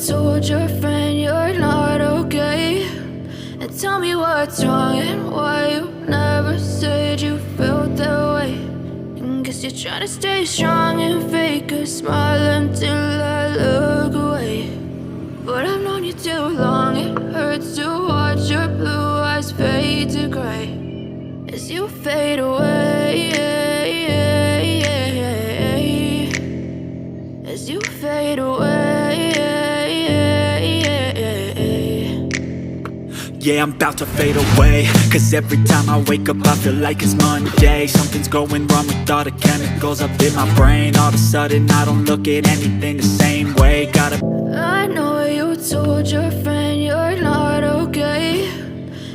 told your friend you're not okay, and tell me what's wrong and why you never said you felt that way. And guess you're trying to stay strong and fake a smile until I look away. But I've known you too long, it hurts to watch your blue eyes fade to gray as you fade away, as you fade away. Yeah, I'm about to fade away, cause every time I wake up I feel like it's Monday. Something's going wrong with all the chemicals up in my brain. All of a sudden I don't look at anything the same way. I know you told your friend you're not okay,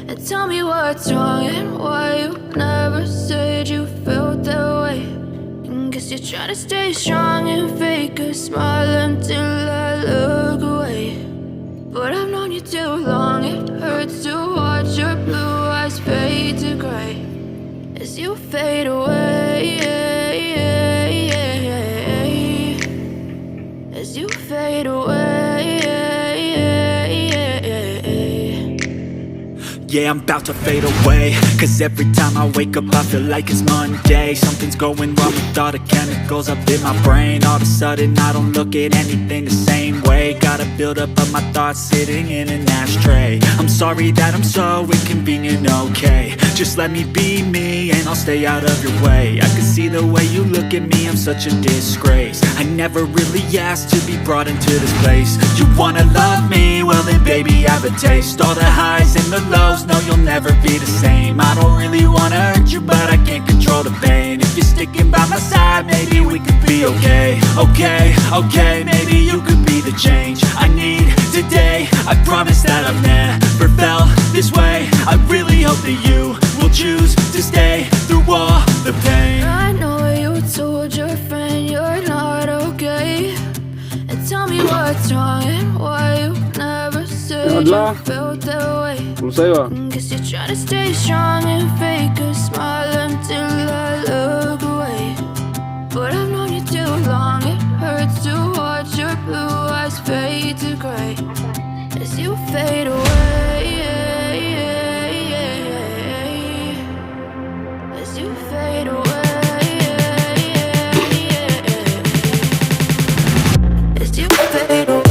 and tell me what's wrong and why you never said you felt that way. And guess you're trying to stay strong and fake a smile until I look away. But I've known you too long, it hurts to watch your blue eyes fade to gray as you fade away, as you fade away. Yeah, I'm about to fade away, cause every time I wake up I feel like it's Monday. Something's going wrong with all the chemicals up in my brain. All of a sudden I don't look at anything the same way. Gotta build up of my thoughts sitting in an ashtray. I'm sorry that I'm so inconvenient, okay. Just let me be me and I'll stay out of your way. I can see the way you look at me, I'm such a disgrace. I never really asked to be brought into this place. You wanna love me? Well then baby have a taste. All the highs and the lows, no you'll never be the same. I don't really wanna hurt you but I can't control the pain. If you're sticking by my side maybe we could be okay. Okay, maybe you could be the change I need today. I promise that I've never felt this way. I really hope that you will choose to stay through all the pain. I know you told your friend you're not okay, and tell me what's wrong and why you never said you felt that way. Guess you're trying to stay strong and fake a smile until I look away. But I've known you too long, it hurts to watch your blue eyes fade to gray as you fade away, as you fade away, as you fade away.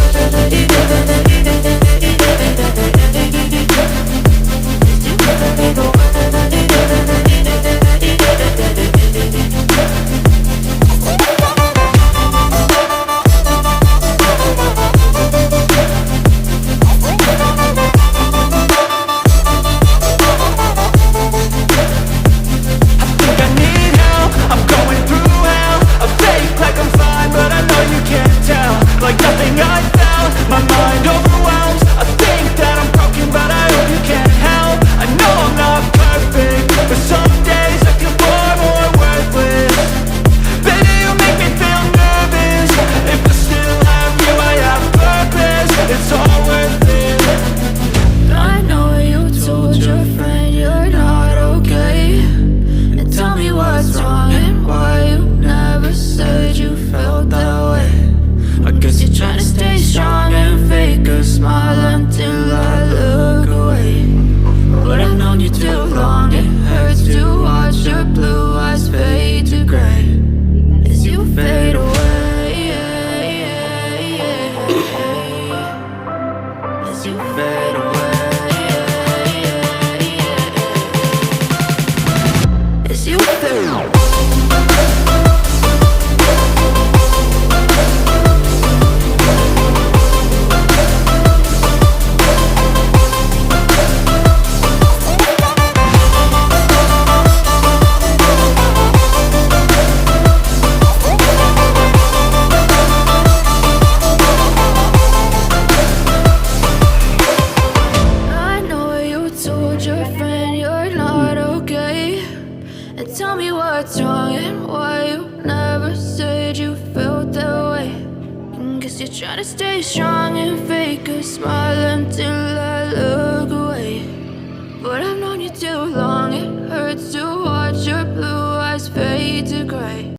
Tell me what's wrong and why you never said you felt that way. And guess you're trying to stay strong and fake a smile until I look away. But I've known you too long, it hurts to watch your blue eyes fade to gray.